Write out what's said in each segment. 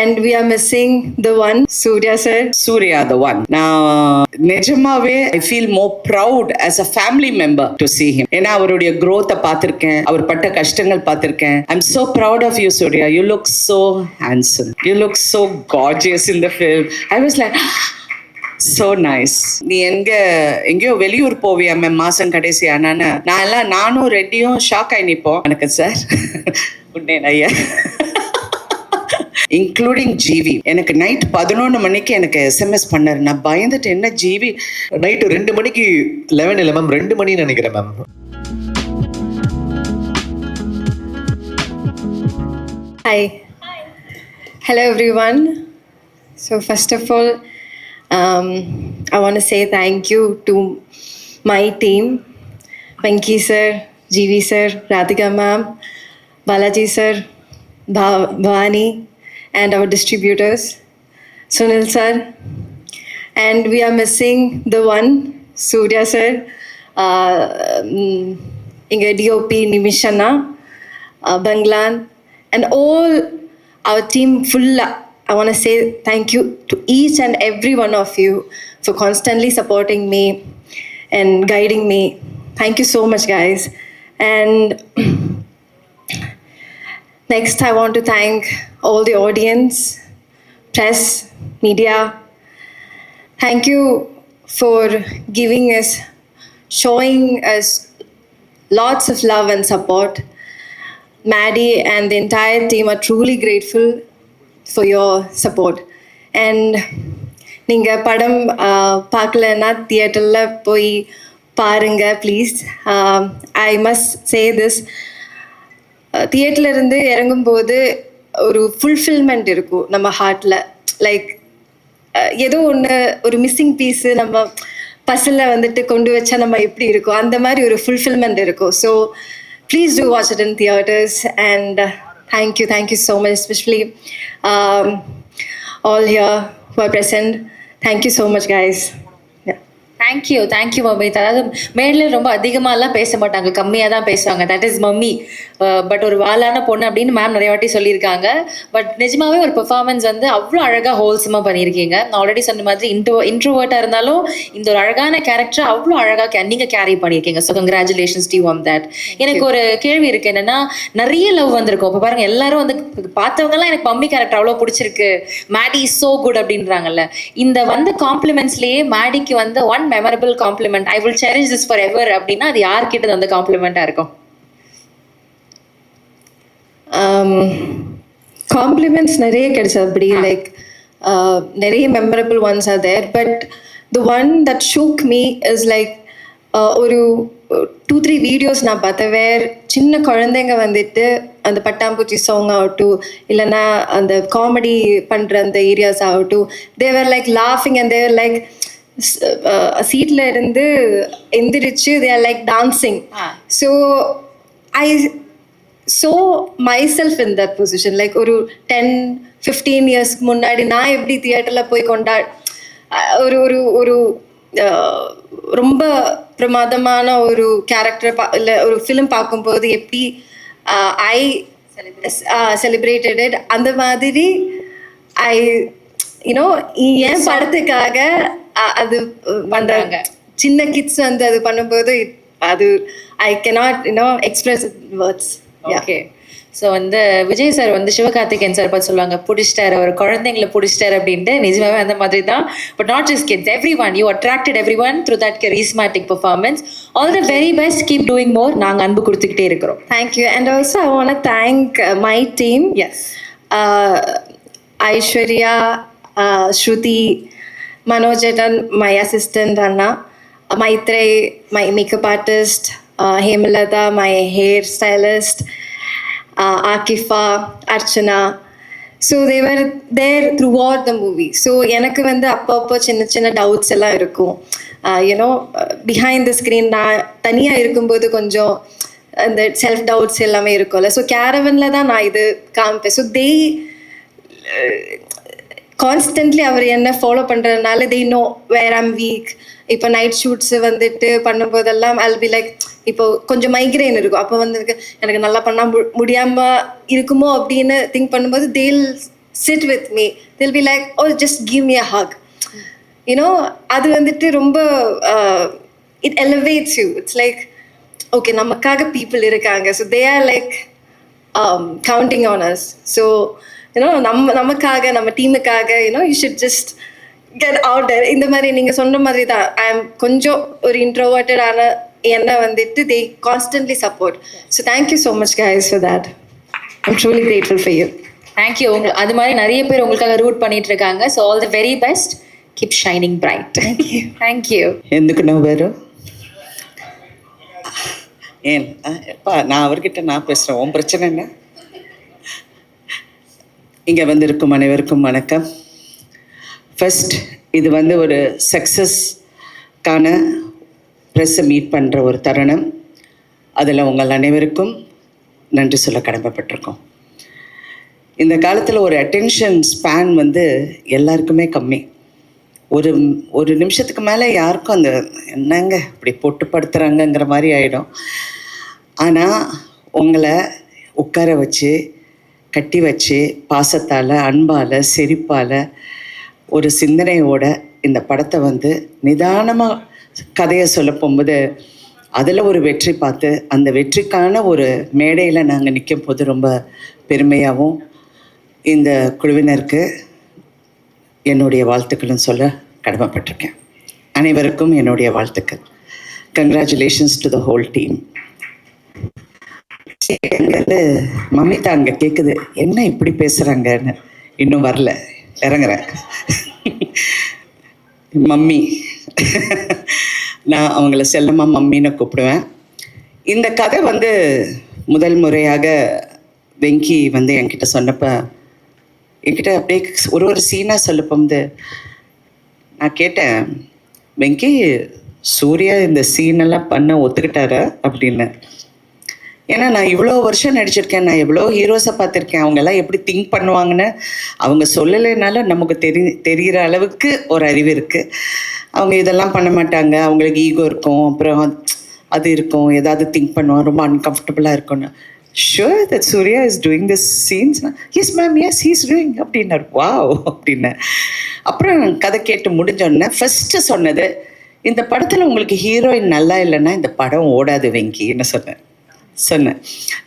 And we are missing the one, Surya sir. Surya, the one. Now, நிஜமாவே I feel more proud as a family member to see him. ஏன்னா அவருடைய growth பார்த்திருக்கேன், அவர் பட்ட கஷ்டங்கள் பார்த்திருக்கேன். I'm so proud of you, Surya. You look so handsome. You look so gorgeous in the film. I was like, so nice. நீ எங்கேயோ வெளியூர் போவியா மேம் மாசம் கடைசி ஆனான்னு நானும் ரெட்டியும் ஷாக் ஆகி நிற்போம். வணக்கம் சார். உன்னே ஐயா இன்க்ளூடிங் ஜிவி எனக்கு நைட் 11 மணிக்கு எனக்கு எஸ்எம்எஸ் பண்ணாரு. நான் பயந்துட்டு என்ன ஜிவி நைட்டு 2 மணிக்கு 11 இல்லை மேம் 2 மணின்னு நினைக்கிறேன் ma'am. Hi. Hello everyone. So first of all, I want to say thank you to my team, Venki sir, GV sir, Radhika ma'am, Balaji sir, Bhavani, and our distributors, Sunil sir. And we are missing the one, Surya sir, Inga DOP Nimishana, Banglan, and all our team full. I want to say thank you to each and every one of you for constantly supporting me and guiding me. Thank you so much, guys. And next, I want to thank all the audience, press, media. Thank you for giving us, showing us lots of love and support. Maddie and the entire team are truly grateful for your support. And நீங்கள் படம் பார்க்கலன்னா தியேட்டரில் போய் பாருங்க please. I must say this, தியேட்டரில் இருந்து இறங்கும்போது ஒரு ஃபுல்ஃபில்மெண்ட் இருக்கும் நம்ம ஹார்ட்டில். லைக் ஏதோ ஒன்று ஒரு மிஸ்ஸிங் பீஸு நம்ம பஸ்ஸில் வந்துட்டு கொண்டு வச்சா நம்ம எப்படி இருக்கும் அந்த மாதிரி ஒரு ஃபுல்ஃபில்மெண்ட் இருக்கும். So please do watch it in theaters. And thank you so much, especially all here who are present. Thank you so much, guys. Thank you mummy. அதாவது மேடையில் ரொம்ப அதிகமாகலாம் பேச மாட்டாங்க, கம்மியாக தான் பேசுவாங்க. That is mummy. பட் ஒரு வாலான பொண்ணு அப்படின்னு மேம் நிறைய வாட்டி சொல்லியிருக்காங்க. பட் நிஜமாவே ஒரு பெர்ஃபார்மன்ஸ் வந்து அவ்வளோ அழகாக ஹோல்சமாக பண்ணியிருக்கீங்க. நான் ஆல்ரெடி சொன்ன மாதிரி இன்ட்ரோவர்ட்டாக இருந்தாலும் இந்த ஒரு அழகான கேரக்டர் அவ்வளோ அழகாக நீங்கள் கேரி பண்ணியிருக்கீங்க. So congratulations to you on that. எனக்கு ஒரு கேள்வி இருக்கு, என்னன்னா நிறைய லவ் வந்திருக்கும். இப்போ பாருங்க எல்லாரும் வந்து பார்த்தவங்கலாம் எனக்கு மம்மி கேரக்டர் அவ்வளோ பிடிச்சிருக்கு, மேடி இஸ் சோ குட் அப்படின்றாங்கல்ல. இந்த வந்து காம்ப்ளிமெண்ட்ஸ்லேயே மேடிக்கு வந்து one memorable compliment, I will cherish this forever அப்படின்னா அது யார்கிட்ட வந்து காம்ப்ளிமெண்ட்டாக இருக்கும்? காம்ப்ளிமெண்ட்ஸ் நிறைய கிடைச்சது அப்படி. லைக் நிறைய memorable ones are there. But the one that shook me is like ஒரு 2-3 வீடியோஸ் நான் பார்த்தேன். சின்ன குழந்தைங்க வந்துட்டு அந்த பட்டாம்பூச்சி சாங் ஆகட்டும், இல்லைன்னா அந்த காமெடி பண்ணுற அந்த ஏரியாஸ் ஆகட்டும், தேவர் லைக் லாஃபிங் அண்ட் தேவர் லைக் சீட்ல இருந்து எந்திரிச்சு they are like dancing. So I saw myself in that position. Like ஒரு 10-15 years முன்னாடி நான் எப்படி தியேட்டரில் போய் ஒரு ஒரு ஒரு ரொம்ப பிரமாதமான ஒரு கேரக்டர் இல்லை ஒரு ஃபிலிம் பார்க்கும்போது எப்படி ஐ செலிப்ரேட்டட் இட், அந்த மாதிரி ஐ யூனோ என் படத்துக்காக அது வந்தாங்க. சின்ன கிட்ஸ் வந்து அது பண்ணும்போது அது I cannot express words. Okay. So வந்து விஜய் சார் வந்து சிவகார்த்திகேயன் சார் பார்த்து சொல்லுவாங்க பிடிச்சிட்டாரு, ஒரு குழந்தைங்களை பிடிச்சிட்டாரு அப்படின்ட்டு. நிஜமாவே அந்த மாதிரி தான். But not just kids, everyone. You attracted everyone through that charismatic performance. All the very best, keep doing more. நாங்கள் அன்பு கொடுத்துக்கிட்டே இருக்கிறோம். Thank you. And also I want to thank my team. Yes, Aishwarya, Shruti, Manojetan, my assistant Anna, Maitrey, my makeup artist, Hemalata, my hair stylist, Akifa, Archana. So they were there throughout the movie. So எனக்கு வந்து அப்பப்போ சின்ன சின்ன doubts எல்லாம் இருக்கும். You know behind the screen நான் தனியாக இருக்கும்போது கொஞ்சம் அந்த செல்ஃப் டவுட்ஸ் எல்லாமே இருக்கும்ல. ஸோ கேரவனில் தான் நான் இது காமிப்பேன். ஸோ தே கான்ஸ்டன்ட்லி அவர் என்ன ஃபாலோ பண்ணுறதுனால they know where I'm weak. இப்போ நைட் ஷூட்ஸு வந்துட்டு பண்ணும்போதெல்லாம் ஐல் பி லைக், இப்போ கொஞ்சம் மைக்ரைன் இருக்கும், அப்போ வந்து எனக்கு நல்லா பண்ணால் முடியாமல் இருக்குமோ அப்படின்னு திங்க் பண்ணும்போது தேல் sit with me. They'll be like, oh, just give me a hug. You know, அது வந்துட்டு ரொம்ப it elevates you. It's like, okay, நமக்காக people இருக்காங்க. So they are like counting on us. So, you know, நமக்காக நம்ம டீமுக்காக, you know, you should just get out there. இந்த மாதிரி நீங்கள் சொன்ன மாதிரி தான், ஐ எம் கொஞ்சம் ஒரு இன்ட்ரோவர்ட்டடான என்ன வந்துட்டு they constantly support. So thank you so much guys for that. I'm truly grateful for you. Thank you. அது மாதிரி நிறைய பேர் உங்களுக்காக ரூட் பண்ணிட்டு இருக்காங்க. So all the very best. Keep shining bright. Thank you. ఎందుకు నవ్వారు? ஏன் எப்பா நான் அவர்கிட்ட நான் பேசுகிறேன், உன் பிரச்சனை என்ன? இங்கே வந்திருக்கும் அனைவருக்கும் வணக்கம். ஃபர்ஸ்ட், இது வந்து ஒரு சக்ஸஸ்க்கான ப்ரெஸ்ஸை மீட் பண்ணுற ஒரு தருணம். அதில் உங்கள் அனைவருக்கும் நன்றி சொல்ல கடமைப்பட்டிருக்கோம். இந்த காலத்தில் ஒரு அட்டென்ஷன் ஸ்பேன் வந்து எல்லாருக்குமே கம்மி. ஒரு நிமிஷத்துக்கு மேலே யாருக்கும் அந்த என்னங்க இப்படி போட்டு படுத்துகிறாங்கங்கிற மாதிரி ஆகிடும். ஆனால் உங்களை உட்கார வச்சு கட்டி வச்சு பாசத்தால் அன்பால் சிரிப்பால் ஒரு சிந்தனையோட இந்த படத்தை வந்து நிதானமாக கதையை சொல்ல போகும்போது அதில் ஒரு வெற்றி பார்த்து அந்த வெற்றிக்கான ஒரு மேடையில் நாங்கள் நிற்கும் போது ரொம்ப பெருமையாகவும் இந்த குழுவினருக்கு என்னுடைய வாழ்த்துக்களும் சொல்ல கடமைப்பட்டிருக்கேன். அனைவருக்கும் என்னுடைய வாழ்த்துக்கள். Congratulations to the whole team. எங்கிறது மம்மிதா அங்கே கேட்குது, என்ன இப்படி பேசுகிறாங்கன்னு. இன்னும் வரல, இறங்குறேன். மம்மி, நான் அவங்கள செல்லம்மா மம்மின்னு கூப்பிடுவேன். இந்த கதை வந்து முதல் முறையாக வெங்கி வந்து என்கிட்ட சொன்னப்போ, என்கிட்ட அப்படியே ஒரு சீனாக சொல்லப்போது நான் கேட்டேன், வெங்கி சூர்யா இந்த சீனெல்லாம் பண்ண ஒத்துக்கிட்டாரா அப்படின்னு. ஏன்னா நான் இவ்வளோ வருஷம் நடிச்சிருக்கேன், நான் எவ்வளோ ஹீரோஸை பார்த்துருக்கேன். அவங்கெல்லாம் எப்படி திங்க் பண்ணுவாங்கன்னு அவங்க சொல்லலைனால நமக்கு தெரிகிற அளவுக்கு ஒரு அறிவு இருக்குது. அவங்க இதெல்லாம் பண்ண மாட்டாங்க, அவங்களுக்கு ஈகோ இருக்கும், அப்புறம் அது இருக்கும், ஏதாவது திங்க் பண்ணுவாங்க, ரொம்ப அன்கம்ஃபர்டபுளாக இருக்கும்னு. Sure that Suriya is doing this scenes? Yes ma'am, yes he is doing அப்படின்னாரு. வாவ் அப்படின்னேன். அப்புறம் கதை கேட்டு முடிஞ்சோடனே ஃபஸ்ட்டு சொன்னது, இந்த படத்தில் உங்களுக்கு ஹீரோயின் நல்லா இல்லைன்னா இந்த படம் ஓடாது வெங்கின்னு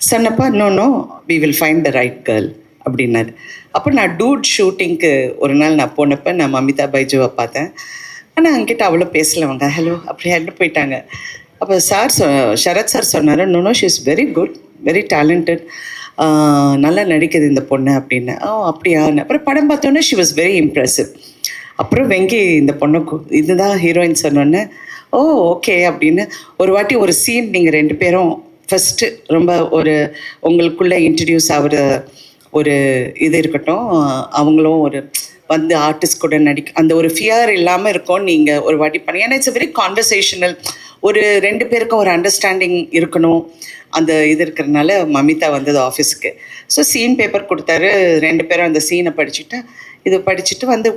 சொன்னப்போ no we will find the right girl அப்படின்னாரு. அப்போ நான் டூட் ஷூட்டிங்க்கு ஒரு நாள் நான் போனப்போ நான் மமிதா பைஜுவை பார்த்தேன். ஆனால் அங்கிட்ட அவ்வளோ பேசலவங்க, ஹலோ அப்படி போயிட்டாங்க. அப்போ சரத் சார் சொன்னார், no she is very good, very talented, நல்லா நடிக்குது இந்த பொண்ணு அப்படின்னு. அப்படியான்னு அப்புறம் படம் பார்த்தோன்னே ஷி வாஸ் வெரி இம்ப்ரெசிவ். அப்புறம் வெங்கி இந்த பொண்ணுக்கு இதுதான் ஹீரோயின் சொன்னோன்னே ஓகே அப்படின்னு ஒரு வாட்டி ஒரு சீன் நீங்கள் ரெண்டு பேரும் ஃபஸ்ட்டு ரொம்ப ஒரு உங்களுக்குள்ளே இன்ட்ரடியூஸ் ஆகிற ஒரு இது இருக்கட்டும், அவங்களும் ஒரு வந்து ஆர்டிஸ்ட் கூட அந்த ஒரு ஃபியர் இல்லாமல் இருக்கும். நீங்கள் ஒரு வாட்டி பண்ணி, ஏன்னா இட்ஸ் வெரி கான்வர்சேஷனல், ஒரு ரெண்டு பேருக்கும் ஒரு அண்டர்ஸ்டாண்டிங் இருக்கணும், அந்த இது இருக்கிறதுனால மமிதா வந்தது ஆஃபீஸுக்கு. ஸோ சீன் பேப்பர் கொடுத்தாரு, ரெண்டு பேரும் அந்த சீனை படிச்சுட்டு இது படிச்சுட்டு வந்து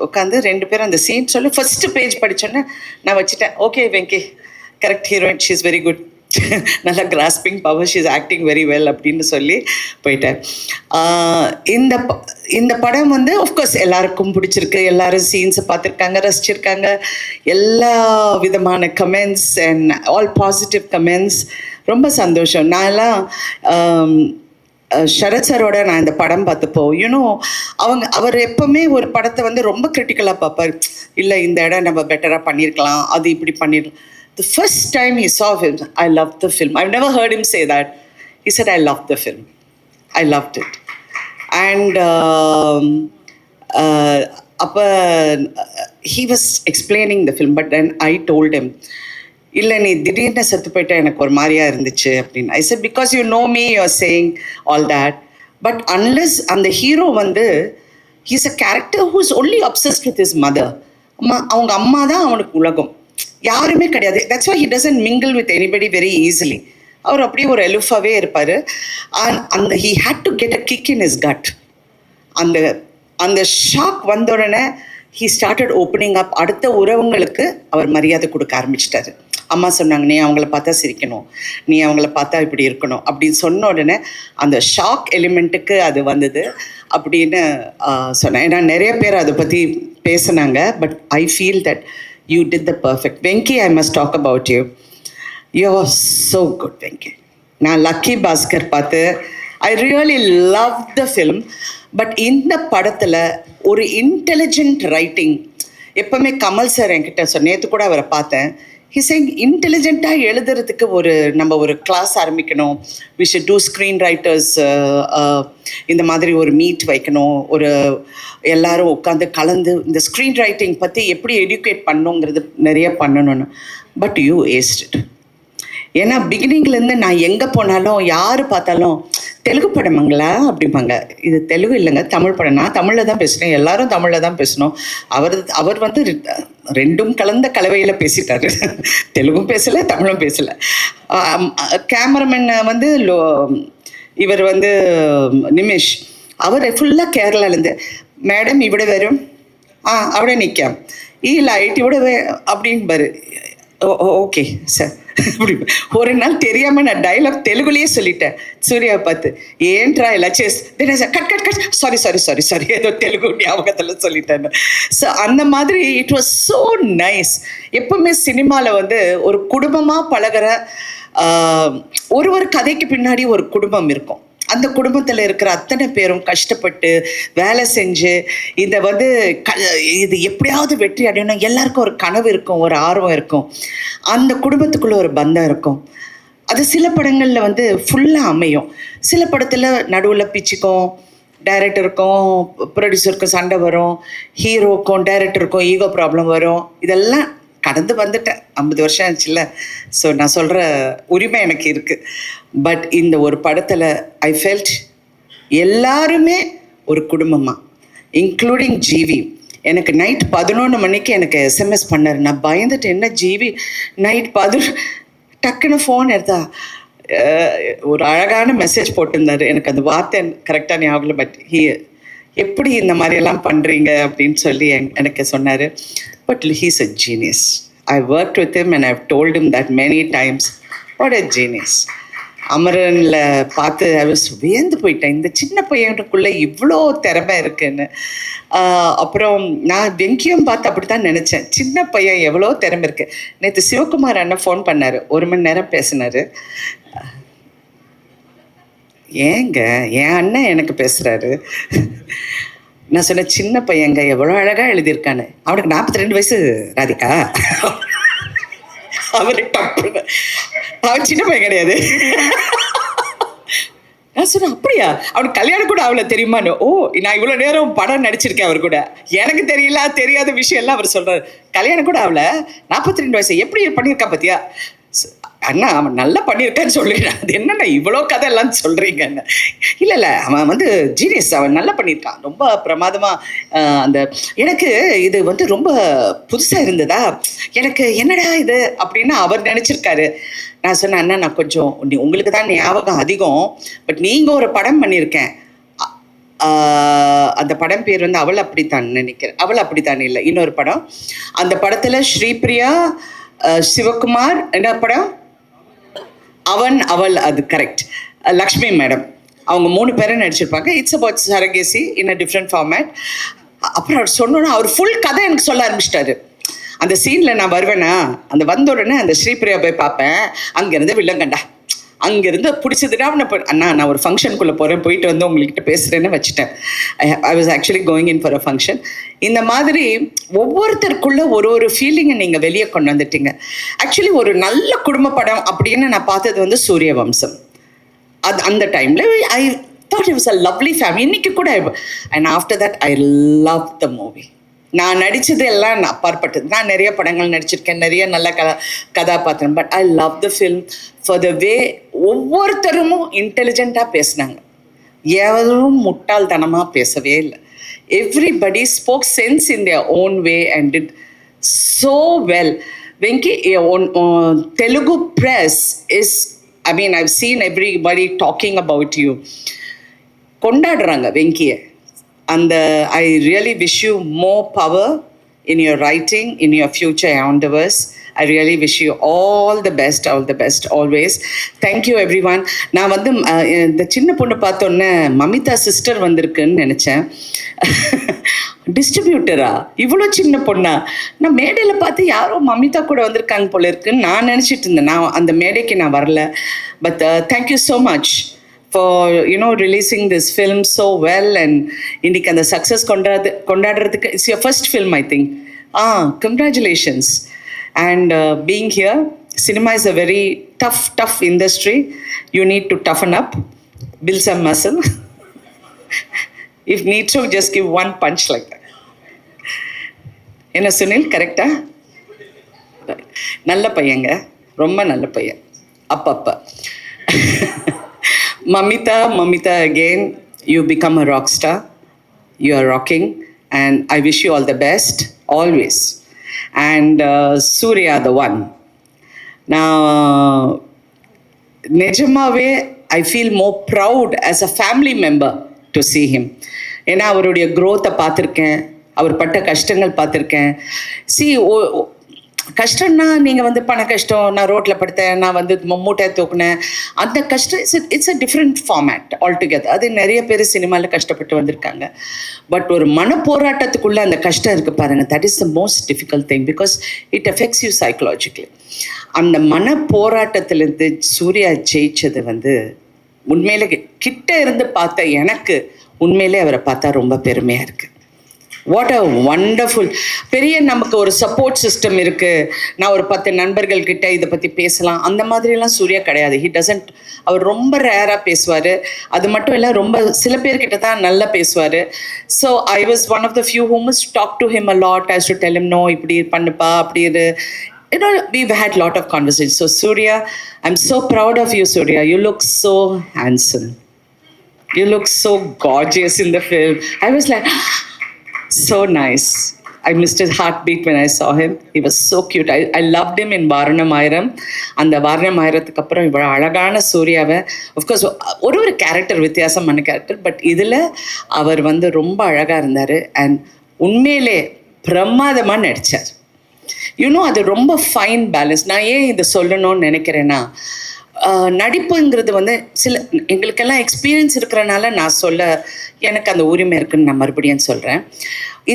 உட்காந்து ரெண்டு பேரும் அந்த சீன் சொல்லி ஃபஸ்ட்டு பேஜ் படித்தோன்னே நான் வச்சுட்டேன், okay Venky correct heroine, she is very good, நல்லா grasping power, she is acting very well அப்படின்னு சொல்லி போயிட்டேன். இந்த படம் வந்து ஆஃப்கோர்ஸ் எல்லாருக்கும் பிடிச்சிருக்கு, எல்லாரும் சீன்ஸை பார்த்துருக்காங்க, ரசிச்சிருக்காங்க, எல்லா விதமான comments and all positive comments. ரொம்ப சந்தோஷம். நான்லாம் சரத் சாரோட நான் இந்த படம் பார்த்தப்போ யூனோ அவர் எப்போவுமே ஒரு படத்தை வந்து ரொம்ப கிரிட்டிக்கலாக பார்ப்பார். இல்லை இந்த இடம் நம்ம பெட்டராக பண்ணியிருக்கலாம், அது இப்படி பண்ணிடலாம். The first time he saw him, I loved the film. I've never heard him say that. He said, I loved the film. I loved it. And he was explaining the film, but then I told him, இல்லை நீ திடீர்னு செத்து போயிட்டா எனக்கு ஒரு மாதிரியா இருந்துச்சு அப்படின்னு. I said, because you know me, you're saying all that. But unless அந்த ஹீரோ வந்து he's a character who's only obsessed with his mother. அவங்க அம்மா தான் அவனுக்கு உலகம், யாருமே கிடையாது. That's why he doesn't mingle with anybody very easily. அவர் அப்படியே ஒரு எலுஃபாவே இருப்பார். அந்த he had to get a kick in his gut. அந்த ஷாக் வந்த உடனே ஹி ஸ்டார்டட் ஓப்பனிங் அப். அடுத்த உறவுங்களுக்கு அவர் மரியாதை கொடுக்க ஆரம்பிச்சிட்டாரு. அம்மா சொன்னாங்க, நீ அவங்கள பார்த்தா சிரிக்கணும், நீ அவங்கள பார்த்தா இப்படி இருக்கணும் அப்படின்னு சொன்ன உடனே அந்த ஷாக் எலிமெண்ட்டுக்கு அது வந்தது அப்படின்னு சொன்னேன். ஏன்னா நிறைய பேர் அதை பற்றி பேசுனாங்க. But I feel that you did the perfect. Venky, I must talk about you. You are so good Venky. நான் லக்கி பாஸ்கர் பார்த்து I really love the film. But இந்த படத்தில் ஒரு இன்டெலிஜென்ட் ரைட்டிங், எப்போவுமே கமல் சார் என்கிட்ட நேற்று கூட அவரை பார்த்தேன், ஹிஸ் இன்டெலிஜென்ட்டாக எழுதுறதுக்கு நம்ம ஒரு கிளாஸ் ஆரம்பிக்கணும், we should do screen writers, இந்த மாதிரி ஒரு மீட் வைக்கணும், எல்லாரும் உட்காந்து கலந்து இந்த ஸ்க்ரீன் ரைட்டிங் பற்றி எப்படி எடியூகேட் பண்ணுங்கிறது நிறைய பண்ணணும்னு. But you ஏஸ்ட் it. ஏன்னா பிகினிங்லேருந்து நான் எங்கே போனாலும் யார் பார்த்தாலும் தெலுங்கு படமாங்களா அப்படிம்பாங்க. இது தெலுங்கு இல்லைங்க, தமிழ் படம். நான் தமிழில் தான் பேசுகிறேன், எல்லாரும் தமிழில் தான் பேசணும். அவர் வந்து ரெண்டும் கலந்த கலவையில் பேசிட்டாரு. தெலுங்கும் பேசலை, தமிழும் பேசலை. கேமராமேன் வந்து இவர் வந்து நிமிஷ், அவர் ஃபுல்லாக கேரளாலேருந்து, மேடம் இവിടെ வரும், അവിടെ நிற்காம், ഈ ലൈറ്റ് ഇവിടെ அப்படின்பாரு. ஓகே சார் அப்படி. ஒரு நாள் தெரியாமல் நான் டைலாக் தெலுங்குலேயே சொல்லிட்டேன் சூர்யாவை பார்த்து, ஏன்ட்ரா எல்லாம் chase cut cut cut sorry sorry sorry sorry ஏதோ தெலுங்கு ஞாபகத்தில் சொல்லிட்டேன். ஸோ அந்த மாதிரி இட் வாஸ் ஸோ நைஸ். எப்பவுமே சினிமாவில் வந்து ஒரு குடும்பமாக பழகிற ஒரு கதைக்கு பின்னாடி ஒரு குடும்பம் இருக்கும். அந்த குடும்பத்தில் இருக்கிற அத்தனை பேரும் கஷ்டப்பட்டு வேலை செஞ்சு இதை வந்து இது எப்படியாவது வெற்றி அடையணும், எல்லாருக்கும் ஒரு கனவு இருக்கும், ஒரு ஆர்வம் இருக்கும், அந்த குடும்பத்துக்குள்ளே ஒரு பந்தம் இருக்கும். அது சில படங்களில் வந்து ஃபுல்லாக அமையும், சில படத்தில் நடுவில் பிச்சுக்கும், டைரக்டருக்கும் ப்ரொடியூசருக்கும் சண்டை வரும், ஹீரோக்கும் டைரக்டருக்கும் ஈகோ ப்ராப்ளம் வரும். இதெல்லாம் கடந்து வந்துட்டேன், 50 வருஷம் ஆச்சுல்ல. ஸோ நான் சொல்கிற உரிமை எனக்கு இருக்குது. பட் இந்த ஒரு படத்தில் ஐ ஃபெல்ட் எல்லாருமே ஒரு குடும்பமாக, இன்க்ளூடிங் ஜிவி. எனக்கு நைட் 11 மணிக்கு எனக்கு எஸ்எம்எஸ் பண்ணார். நான் பயந்துட்டு, என்ன ஜிவி நைட் 11 டக்குன்னு ஃபோன் எடுத்தா ஒரு அழகான மெசேஜ் போட்டிருந்தார். எனக்கு அந்த வார்த்தை கரெக்டாக ஞாபகம், பட் எப்படி இந்த மாதிரியெல்லாம் பண்ணுறீங்க அப்படின்னு சொல்லி எனக்கு சொன்னார். But he's a genius. I work with him and I've told him that many times, what a genius. அமரனில் பார்த்து ஐ வாஸ் வியந்து போயிட்டேன், இந்த சின்ன பையனுக்குள்ளே இவ்வளோ திறமை இருக்குன்னு. அப்புறம் நான் வெங்கியும் பார்த்து அப்படி தான் நினச்சேன், சின்ன பையன் எவ்வளோ திறமை இருக்குது. நேற்று சிவகுமார் அண்ணன் ஃபோன் பண்ணார், 1 மணி நேரம் பேசினார். ஏங்க என் அண்ணன் எனக்கு பேசுகிறாரு. நான் சொன்னேன், சின்ன பையங்க எவ்வளோ அழகாக எழுதியிருக்கான்னு. அவனுக்கு 42 வயசு ராதிகா. அவரு டப்பு, அவன் சின்ன பையன் கிடையாது. நான் சொன்னேன், அப்படியா, அவனுக்கு கல்யாணம் கூட அவளை தெரியுமான்னு. ஓ, நான் இவ்வளோ நேரம் படம் நடிச்சிருக்கேன் அவர் கூட, எனக்கு தெரியாத விஷயம் எல்லாம் அவர் சொல்கிறார். கல்யாணம் கூட அவளை 42 வயசு எப்படி பண்ணியிருக்கா பார்த்தியா. அண்ணா அவன் நல்லா பண்ணியிருக்கான்னு சொல்லிடுறேன். அது என்னண்ணா இவ்வளோ கதை எல்லாம் சொல்கிறீங்கன்னு. இல்லை அவன் வந்து ஜீனியஸ், அவன் நல்லா பண்ணியிருக்கான், ரொம்ப பிரமாதமாக. அந்த எனக்கு இது வந்து ரொம்ப புதுசாக இருந்ததா, எனக்கு என்னடா இது அப்படின்னு அவர் நினச்சிருக்காரு. நான் சொன்னேன், அண்ணா நான் கொஞ்சம் உங்களுக்கு தான் ஞாபகம் அதிகம், பட் நீங்கள் ஒரு படம் பண்ணியிருக்கேன், அந்த படம் பேர் வந்து அவள் அப்படித்தான் நினைக்கிறேன். அவள் அப்படித்தான் இல்லை, இன்னொரு படம். அந்த படத்தில் ஸ்ரீபிரியா, சிவகுமார், என்ன படம், அவன் அவள், அது கரெக்ட், லக்ஷ்மி மேடம், அவங்க 3 பேரும் நடிச்சிருப்பாங்க. It's about surrogacy in a different format. அப்புறம் அவர் சொன்னோன்னா அவர் ஃபுல் கதை எனக்கு சொல்ல ஆரம்பிச்சிட்டாரு. அந்த சீனில் நான் வருவேன்னா, அந்த வந்த உடனே அந்த ஸ்ரீபிரியா போய் பார்ப்பேன், அங்கேருந்து வில்லங்கண்டா, அங்கேருந்து பிடிச்சதுன்னா அண்ணா நான் ஒரு ஃபங்க்ஷனுக்குள்ளே போகிறேன், போயிட்டு வந்து உங்கள்கிட்ட பேசுகிறேன்னு வச்சுட்டேன். I was actually going in for a function. இந்த மாதிரி ஒவ்வொருத்தருக்குள்ள ஒரு ஃபீலிங்கை நீங்கள் வெளியே கொண்டு வந்துட்டீங்க. ஆக்சுவலி ஒரு நல்ல குடும்ப படம் அப்படின்னு நான் பார்த்தது வந்து சூரிய வம்சம். அந்த டைமில் I thought it was a lovely family. இன்னைக்கு கூட, and after that I love the movie. நான் நடித்தது எல்லாம் அப்பாற்பட்டது. நான் நிறைய படங்கள் நடிச்சிருக்கேன், நிறைய நல்ல கதாபாத்திரம். But I love the film for the way ஒவ்வொருத்தரும் இன்டெலிஜென்ட்டாக பேசினாங்க, எவரும் முட்டாள்தனமாக பேசவே இல்லை. Everybody spoke sense in their own way and did so well. Venki, Telugu press is, I mean, I've seen everybody talking about you. கொண்டாடுறாங்க வெங்கியை. And I really wish you more power in your writing, in your future endeavors. I really wish you all the best always. Thank you everyone. நான் வந்து இந்த சின்ன பொண்ணு பார்த்தோன்னே Mamitha sister வந்திருக்குன்னு நினச்சேன். டிஸ்ட்ரிபியூட்டரா இவ்வளோ சின்ன பொண்ணா? நான் மேடையில் பார்த்து யாரோ மமிதா கூட வந்திருக்காங்க போல இருக்குன்னு நான் நினச்சிட்டு இருந்தேன். நான் அந்த மேடைக்கு நான் வரல. But thank you so much for releasing this film so well, and இன்னைக்கு அந்த success கொண்டாடுறதுக்கு it's your first film I think. Congratulations. And being here, cinema is a very tough industry. You need to toughen up, build some muscle. If need to, just give one punch like that. என்ன சுனில் கரெக்டா? நல்ல பையங்க, ரொம்ப நல்ல பையன். அப்பப்ப Mamita, again, you become a rock star. You are rocking, and I wish you all the best, always. And Surya, the one. Now, Nejamave, I feel more proud as a family member to see him. ஏன்னா அவருடைய growth-ஐ பார்த்துருக்கேன், அவர் பட்ட கஷ்டங்கள் பார்த்துருக்கேன். See, கஷ்டம்னா நீங்கள் வந்து பண கஷ்டம், நான் ரோட்டில் படுத்தேன், நான் வந்து மூட்டை தூக்குனேன், அந்த கஷ்டம் it's a different format altogether. அது நிறைய பேர் சினிமாவில் கஷ்டப்பட்டு வந்திருக்காங்க. பட் ஒரு மன போராட்டத்துக்குள்ளே அந்த கஷ்டம் இருக்குது பாருங்கள், that is the most difficult thing because it affects you psychologically. அந்த மன போராட்டத்திலேருந்து சூர்யா ஜெயிச்சது வந்து உண்மையிலே கிட்ட இருந்து பார்த்த எனக்கு உண்மையிலே அவரை பார்த்தா ரொம்ப பெருமையாக இருக்குது. What a wonderful. பெரிய நமக்கு ஒரு சப்போர்ட் சிஸ்டம் இருக்குது. நான் ஒரு 10 நண்பர்கள்கிட்ட இதை பற்றி பேசலாம், அந்த மாதிரிலாம் சூர்யா கிடையாது. He doesn't. அவர் ரொம்ப ரேராக பேசுவார். அது மட்டும் இல்லை, ரொம்ப சில பேர்கிட்ட தான் நல்லா பேசுவார். So I was one of the few who must talk to him a lot. I should tell him no, இப்படி பண்ணுப்பா, அப்படி இது. We've had a lot of conversations. So Surya, I'm so proud of you, Surya. You look so handsome. You look so gorgeous in the film. I was like, so nice. I missed his heartbeat when I saw him. He was so cute. I loved him in Varanamayiram. அந்த வாரணமாயிரத்துக்கு அப்புறம் இவ்வளோ அழகான சூர்யாவை, of course ஒரு character வித்தியாசமான character, but இதில் அவர் வந்து ரொம்ப அழகாக இருந்தார். அண்ட் உண்மையிலே பிரமாதமாக நடித்தார். அது ரொம்ப ஃபைன் பேலன்ஸ். நான் ஏன் இதை சொல்லணும்னு நினைக்கிறேன்னா, நடிப்புங்கிறது வந்து எங்களுக்கெல்லாம் எக்ஸ்பீரியன்ஸ் இருக்கிறனால நான் சொல்ல எனக்கு அந்த உரிமை இருக்குன்னு நான் மறுபடியும் சொல்கிறேன்.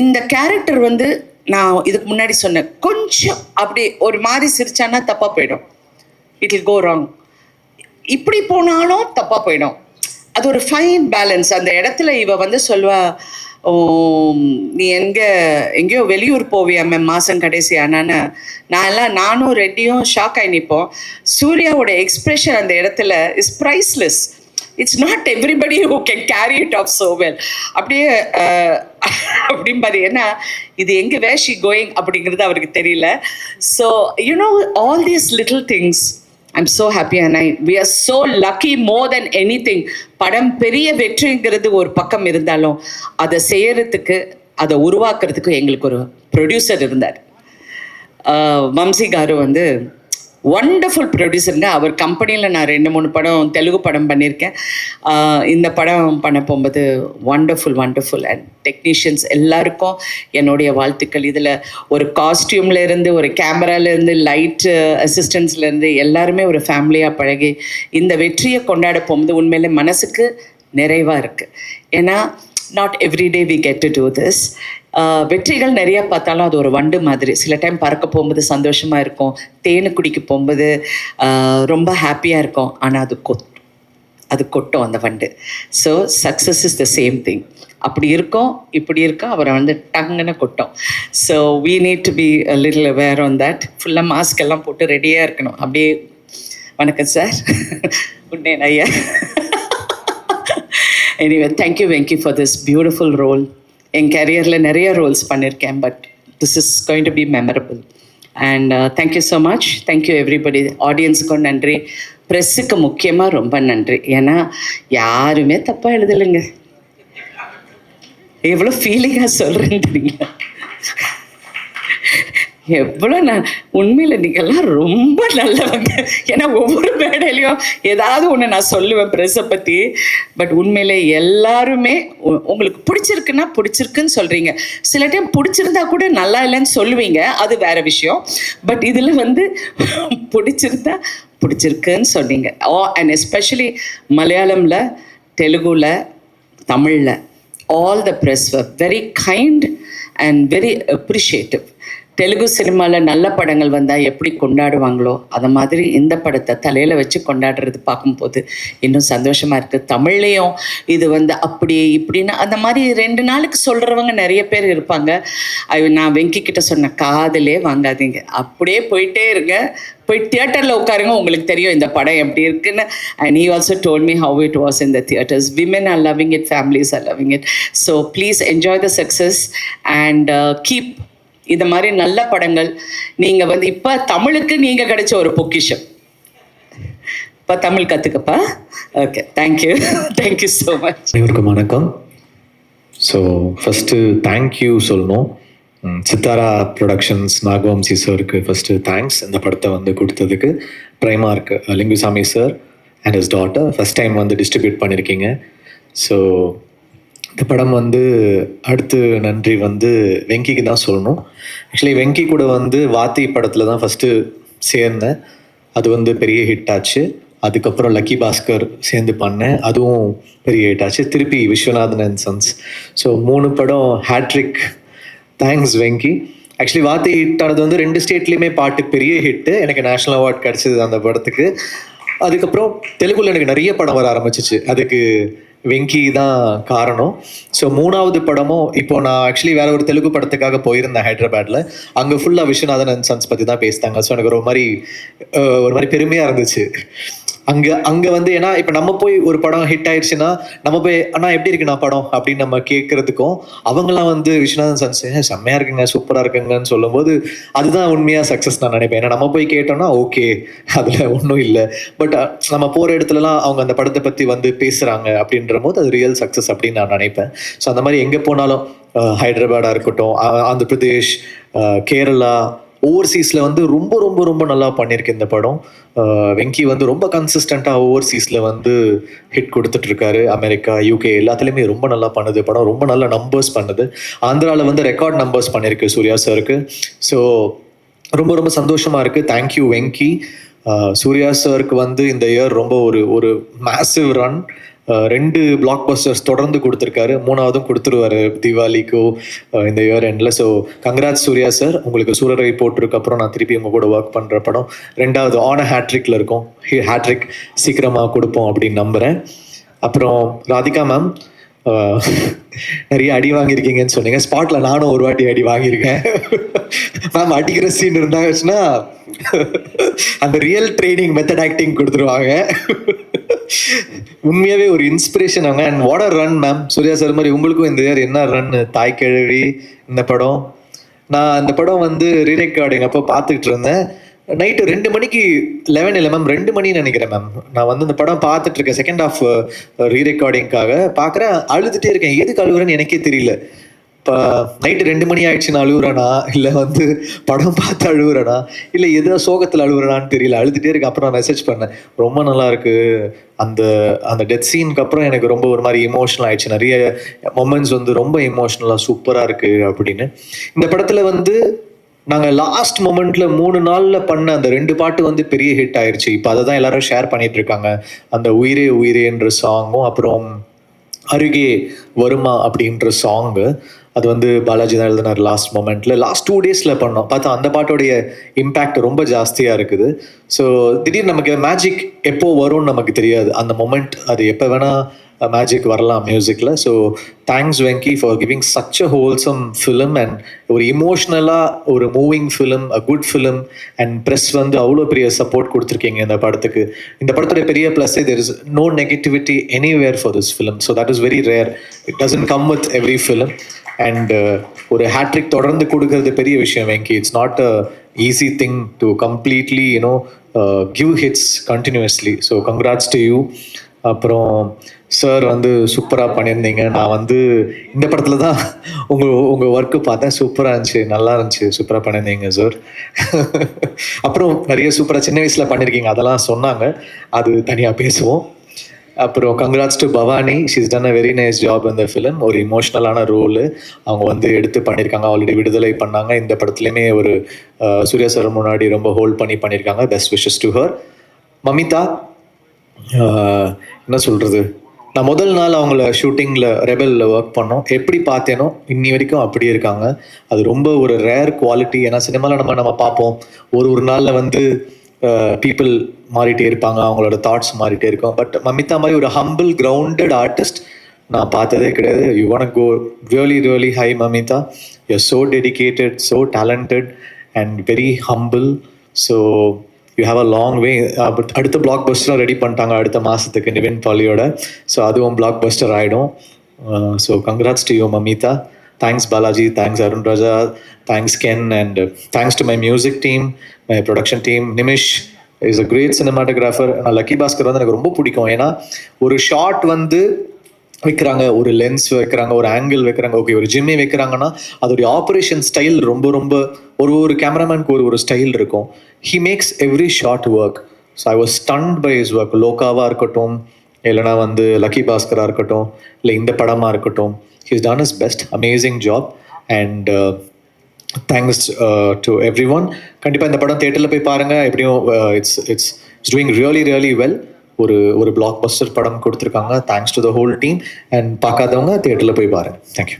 இந்த கேரக்டர் வந்து நான் இதுக்கு முன்னாடி சொன்னேன், கொஞ்சம் அப்படி ஒரு மாதிரி சிரிச்சானா தப்பாக போயிடும், இட் வில் கோ ராங். இப்படி போனாலும் தப்பாக போயிடும். அது ஒரு ஃபைன் பேலன்ஸ். அந்த இடத்துல இவ வந்து சொல்வா, நீ எங்கேயோ வெளியூர் போவியாமே மாதம் கடைசி ஆனான்னு. நானும் ரெட்டியும் ஷாக் ஆகி நிற்போம். சூர்யாவோட எக்ஸ்பிரஷன் அந்த இடத்துல is priceless. It's not everybody who can carry it of so well. அப்படியே அப்படிம்பாரு. ஏன்னா இது எங்கே வேர் ஷி கோயிங் அப்படிங்கிறது அவருக்கு தெரியல. So all these little things, I'm so happy and we are so lucky more than anything. படம் பெரிய வெற்றிங்கிறது ஒரு பக்கம் இருந்தாலும் அதை செய்யறதுக்கு, அதை உருவாக்குறதுக்கு எங்களுக்கு ஒரு ப்ரொடியூசர் இருந்தார். வம்சி காரு வந்து வண்டர்ஃபுல் ப்ரொடியூசருங்க. அவர் கம்பெனியில் நான் 2-3 படம் தெலுங்கு படம் பண்ணியிருக்கேன். இந்த படம் பண்ண போகும்போது வண்டர்ஃபுல் அண்ட் டெக்னீஷியன்ஸ் எல்லாருக்கும் என்னுடைய வாழ்த்துக்கள். இதில் ஒரு காஸ்டியூம்லேருந்து, ஒரு கேமராலேருந்து, லைட் அசிஸ்டன்ஸ்லேருந்து எல்லாருமே ஒரு ஃபேமிலியாக பழகி இந்த வெற்றியை கொண்டாட போகும்போது உண்மையிலே மனசுக்கு நிறைவாக இருக்குது. ஏன்னா not every day we get to do this. வெற்றிகள் நிறையா பார்த்தாலும் அது ஒரு வண்டு மாதிரி. சில டைம் பறக்க போகும்போது சந்தோஷமாக இருக்கும், தேனு குடிக்க போகும்போது ரொம்ப ஹாப்பியாக இருக்கும், ஆனால் அது கொட்டும் அந்த வண்டு. So success is the same thing. அப்படி இருக்கும், இப்படி இருக்கும், அவரை வந்து டங்குன்னு கொட்டும். So we need to be little aware on that. ஃபுல்லாக மாஸ்க் எல்லாம் போட்டு ரெடியாக இருக்கணும். அப்படியே வணக்கம் சார், உன்னே ஐயா. Anyway, thank you Venki for this beautiful role. என் கேரியரில் நிறைய ரோல்ஸ் பண்ணியிருக்கேன், but this is going to be memorable. And thank you so much. Thank you everybody. ஆடியன்ஸுக்கும் நன்றி, ப்ரெஸ்ஸுக்கு முக்கியமாக ரொம்ப நன்றி. ஏன்னா யாருமே தப்பாக எழுதலைங்க. எவ்வளோ ஃபீலிங்காக சொல்கிறேன்றீங்க. எவ்வளோ உண்மையில் நீங்கள்லாம் ரொம்ப நல்லவங்க. ஏன்னா ஒவ்வொரு மேடையிலையும் ஏதாவது ஒன்று நான் சொல்லுவேன் ப்ரெஸ்ஸை பற்றி. பட் உண்மையிலே எல்லாருமே உங்களுக்கு பிடிச்சிருக்குன்னா பிடிச்சிருக்குன்னு சொல்கிறீங்க. சில டைம் பிடிச்சிருந்தா கூட நல்லா இல்லைன்னு சொல்லுவீங்க, அது வேற விஷயம். பட் இதில் வந்து பிடிச்சிருந்தா பிடிச்சிருக்குன்னு சொன்னீங்க. அண்ட் எஸ்பெஷலி மலையாளமில், தெலுங்குல, தமிழில் all the press were very kind and very appreciative. Telugu சினிமாவில் நல்ல படங்கள் வந்தால் எப்படி கொண்டாடுவாங்களோ அதை மாதிரி இந்த படத்தை தலையில் வச்சு கொண்டாடுறது பார்க்கும்போது இன்னும் சந்தோஷமாக இருக்குது. தமிழ்லேயும் இது வந்து அப்படி இப்படின்னு அந்த மாதிரி 2 நாளுக்கு சொல்கிறவங்க நிறைய பேர் இருப்பாங்க. நான் வெங்கி கிட்ட சொன்ன காதலே வாங்காதீங்க, அப்படியே போயிட்டே இருங்க, போய் தியேட்டரில் உட்காருங்க, உங்களுக்கு தெரியும் இந்த படம் எப்படி இருக்குன்னு. And he also told me how it was in the theaters. Women are loving it, families are loving it. So please enjoy the success and keep இந்த மாதிரி நல்ல படங்கள். நீங்கள் வந்து இப்போ தமிழுக்கு நீங்கள் கிடைச்ச ஒரு பொக்கிஷம். இப்போ தமிழ் கற்றுக்கப்பா. Okay, thank you. Thank you so much. அனைவருக்கும் வணக்கம். ஸோ ஃபஸ்ட்டு தேங்க்யூ சொல்லணும். சித்தாரா ப்ரொடக்ஷன்ஸ் நாகவம்சி சாருக்கு ஃபஸ்ட்டு தேங்க்ஸ். இந்த படத்தை வந்து கொடுத்ததுக்கு. பிரைமார்க் Lingusamy sir and his daughter first time வந்து டிஸ்ட்ரிபியூட் பண்ணியிருக்கீங்க. ஸோ இந்த படம் வந்து அடுத்து நன்றி வந்து வெங்கிக்கு தான் சொல்லணும். ஆக்சுவலி வெங்கி கூட வந்து வாத்தி படத்தில் தான் ஃபஸ்ட்டு சேர்ந்தேன். அது வந்து பெரிய ஹிட் ஆச்சு. அதுக்கப்புறம் லக்கி பாஸ்கர் சேர்ந்து பண்ணேன், அதுவும் பெரிய ஹிட் ஆச்சு. திருப்பி விஸ்வநாதன் அண்ட் சன்ஸ். ஸோ 3 படம் ஹேட்ரிக். தேங்க்ஸ் வெங்கி. ஆக்சுவலி வாத்தி ஹிட் ஆனது வந்து 2 ஸ்டேட்லேயுமே பாட்டு பெரிய ஹிட்டு. எனக்கு நேஷ்னல் அவார்ட் கிடச்சிது அந்த படத்துக்கு. அதுக்கப்புறம் தெலுங்குல எனக்கு நிறைய படம் வர ஆரம்பிச்சிச்சு, அதுக்கு வெங்கி தான் காரணம். ஸோ 3வது படமும் இப்போ நான் ஆக்சுவலி வேற ஒரு தெலுங்கு படத்துக்காக போயிருந்தேன் ஹைதராபாத்தில். அங்கே ஃபுல்லாக விஸ்வநாதன் அண்ட் சன்ஸ் பற்றி தான் பேசிட்டாங்க. ஸோ எனக்கு ஒரு மாதிரி பெருமையாக இருந்துச்சு. அங்கே வந்து ஏன்னா இப்போ நம்ம போய் ஒரு படம் ஹிட் ஆயிடுச்சுன்னா நம்ம போய் அண்ணா எப்படி இருக்குண்ணா படம் அப்படின்னு நம்ம கேட்கறதுக்கும், அவங்களாம் வந்து விஸ்வநாதன் சன்ஸ் செம்மையாக இருக்குங்க, சூப்பராக இருக்குங்கன்னு சொல்லும்போது அதுதான் உண்மையாக சக்ஸஸ் நான் நினைப்பேன். ஏன்னா நம்ம போய் கேட்டோம்னா ஓகே அதில் ஒன்றும் இல்லை, பட் நம்ம போகிற இடத்துலலாம் அவங்க அந்த படத்தை பற்றி வந்து பேசுகிறாங்க அப்படின்ற போது அது ரியல் சக்ஸஸ் அப்படின்னு நான் நினைப்பேன். ஸோ அந்த மாதிரி எங்கே போனாலும் ஹைதராபாடாக இருக்கட்டும், ஆந்திர பிரதேஷ், கேரளா, ஓவர்சீஸில் வந்து ரொம்ப ரொம்ப ரொம்ப நல்லா பண்ணியிருக்கு இந்த படம். வெங்கி வந்து ரொம்ப கன்சிஸ்டண்ட்டாக ஓவர்சீஸில் வந்து ஹிட் கொடுத்துட்ருக்காரு. அமெரிக்கா, யூகே எல்லாத்துலேயுமே ரொம்ப நல்லா பண்ணுது படம். ரொம்ப நல்ல நம்பர்ஸ் பண்ணுது. ஆந்திராவில் வந்து ரெக்கார்ட் நம்பர்ஸ் பண்ணியிருக்கு சூர்யா சாருக்கு. ஸோ ரொம்ப ரொம்ப சந்தோஷமாக இருக்குது. தேங்க்யூ வெங்கி. சூர்யா சாருக்கு வந்து இந்த இயர் ரொம்ப ஒரு மேசிவ் ரன். 2 பிளாக் பஸ்டர்ஸ் தொடர்ந்து கொடுத்துருக்காரு. 3வதும் கொடுத்துருவாரு தீபாவளிக்கோ இந்த இயர் எண்டில். So congrats Suriya sir. உங்களுக்கு சூரரை போட்டிருக்கு அப்புறம் நான் திருப்பி உங்கள் கூட ஒர்க் பண்ணுற படம் 2வது ஆன ஹேட்ரிக்கில் இருக்கும். ஹேட்ரிக் சீக்கிரமாக கொடுப்போம் அப்படின்னு நம்புகிறேன். அப்புறம் ராதிகா மேம் நிறைய அடி வாங்கியிருக்கீங்கன்னு சொன்னீங்க. ஸ்பாட்டில் நானும் ஒரு வாட்டி அடி வாங்கியிருக்கேன். மேம் அடிக்கிற சீன் இருந்தாச்சுன்னா அந்த ரியல் ட்ரைனிங் மெத்தட் ஆக்டிங் கொடுத்துருவாங்க. உண்மையாவே ஒரு இன்ஸ்பிரேஷன் அவங்க. And what are run ma'am. Suriya sir மாதிரி உங்களுக்கும் இந்த இயர் என்ன ரன். தாய் கிழவி இந்த படம் நான் அந்த படம் வந்து ரீரெக்கார்டிங் அப்போ பார்த்துக்கிட்டு இருந்தேன். நைட்டு 2 மணிக்கு 11 மேம் 2 மணின்னு நினைக்கிறேன் மேம். நான் வந்து இந்த படம் பார்த்துட்டு இருக்கேன். செகண்ட் ஹாஃப் ரீரெக்கார்டிங்காக பார்க்குறேன். அழுதுகிட்டே இருக்கேன். எதுக்கு அழுகுறேன்னு எனக்கே தெரியல. இப்போ நைட்டு 2 மணி ஆயிடுச்சுன்னு அழுகுறேனா, இல்லை வந்து படம் பார்த்து அழுகுறேனா, இல்லை எதோ சோகத்தில் அழுகுறேனான்னு தெரியல. அழுதுகிட்டே இருக்கு. அப்புறம் நான் மெசேஜ் பண்ணேன், ரொம்ப நல்லா இருக்கு. அந்த டெத் சீனுக்கு அப்புறம் எனக்கு ரொம்ப ஒரு மாதிரி இமோஷனல் ஆயிடுச்சு. நிறைய மொமெண்ட்ஸ் வந்து ரொம்ப இமோஷனலாக சூப்பராக இருக்கு அப்படின்னு. இந்த படத்தில் வந்து நாங்கள் லாஸ்ட் மொமெண்ட்ல 3 நாளில் பண்ண அந்த 2 பாட்டு வந்து பெரிய ஹிட் ஆயிடுச்சு. இப்போ அதை தான் எல்லாரும் ஷேர் பண்ணிட்டு இருக்காங்க. அந்த உயிரே உயிரேன்ற சாங்கும் அப்புறம் அருகே வருமா அப்படின்ற சாங்கு, அது வந்து பாலாஜி தான் எழுதினார் லாஸ்ட் மொமெண்ட்ல. லாஸ்ட் 2 டேஸில் பண்ணோம். பார்த்தா அந்த பாட்டோடைய இம்பேக்ட் ரொம்ப ஜாஸ்தியாக இருக்குது. ஸோ திடீர்னு நமக்கு மேஜிக் எப்போ வரும்னு நமக்கு தெரியாது. அந்த மொமெண்ட் அது எப்போ வேணால் மேஜிக் வரலாம் மியூசிக்கில். So thanks Venky for giving such a wholesome film and ஒரு இமோஷ்னலாக ஒரு moving film, a good film. And press வந்து அவ்வளோ பெரிய சப்போர்ட் கொடுத்துருக்கீங்க இந்த படத்துக்கு. இந்த படத்துடைய பெரிய plus there is no negativity anywhere for this film. So that is very rare. It doesn't come with every film. And ஒரு ஹேட்ரிக் தொடர்ந்து கொடுக்கறது பெரிய விஷயம் Venky. It's not a easy thing to completely give hits continuously. So congrats to you. அப்புறம் sir வந்து சூப்பராக பண்ணியிருந்தீங்க. நான் வந்து இந்த படத்தில் தான் உங்கள் ஒர்க்கு பார்த்தேன். சூப்பராக இருந்துச்சு, நல்லா இருந்துச்சு, சூப்பராக பண்ணியிருந்தீங்க சார். அப்புறம் நிறைய சூப்பராக சின்ன வயசில் பண்ணியிருக்கீங்க, அதெல்லாம் சொன்னாங்க, அது தனியாக பேசுவோம். அப்புறம் congrats to Bhavani, she's done a very nice job இந்த ஃபிலிம். ஒரு இமோஷ்னலான ரோலு அவங்க வந்து எடுத்து பண்ணியிருக்காங்க. ஆல்ரெடி விடுதலை பண்ணாங்க, இந்த படத்துலையுமே ஒரு சூர்யா சார் முன்னாடி ரொம்ப ஹோல்ட் பண்ணியிருக்காங்க. Best wishes to her. Mamitha, என்ன சொல்கிறது, நான் முதல் நாள் அவங்கள ஷூட்டிங்கில் ரெபலில் ஒர்க் பண்ணோம், எப்படி பார்த்தேனோ இன்னி வரைக்கும் அப்படியே இருக்காங்க. அது ரொம்ப ஒரு ரேர் குவாலிட்டி. ஏன்னா சினிமாவில் நம்ம பார்ப்போம், ஒரு நாளில் வந்து பீப்புள் மாறிட்டே இருப்பாங்க, அவங்களோட தாட்ஸ் மாறிட்டே இருக்கும். பட் மமிதா மாதிரி ஒரு ஹம்பிள் கிரவுண்டட் ஆர்டிஸ்ட் நான் பார்த்ததே கிடையாது. You want go really really high Mamitha. You are so dedicated, so talented and very humble. So you have a long way. அடுத்த பிளாக் பஸ்டரும் ரெடி பண்ணிட்டாங்க அடுத்த மாதத்துக்கு நிவின் பாலியோட. ஸோ அதுவும் பிளாக் பஸ்டர் ஆகிடும். So congrats to you Mamitha. Thanks Balaji, thanks Arun Raja, thanks Ken, and thanks to my music team, my production team. Nimish is a great cinematographer. Lucky Bhaskar வந்து எனக்கு ரொம்ப பிடிக்கும். ஏன்னா ஒரு ஷாட் வந்து வைக்கிறாங்க, ஒரு லென்ஸ் வைக்கிறாங்க, ஒரு ஆங்கிள் வைக்கிறாங்க, ஓகே ஒரு ஜிம்மி வைக்கிறாங்கன்னா அதோடைய ஆப்ரேஷன் ஸ்டைல் ரொம்ப ரொம்ப ஒரு கேமராமேனுக்கு ஒரு ஸ்டைல் இருக்கும். He makes every shot work. So I was stunned by his work. லோகாவாக இருக்கட்டும், இல்லைனா வந்து லக்கி பாஸ்கராக இருக்கட்டும், இல்லை இந்த படமாக இருக்கட்டும், he's ton is best. Amazing job and thanks to every one. கண்டிப்பாக இந்த படம் தியேட்டரில் போய் பாருங்கள். எப்படியும் it's doing really really well. ஒரு பிளாக் பஸ்டர் படம் கொடுத்துருக்காங்க. Thanks to the whole team. And பார்க்காதவங்க தியேட்டரில் போய் பாருங்கள். தேங்க்யூ.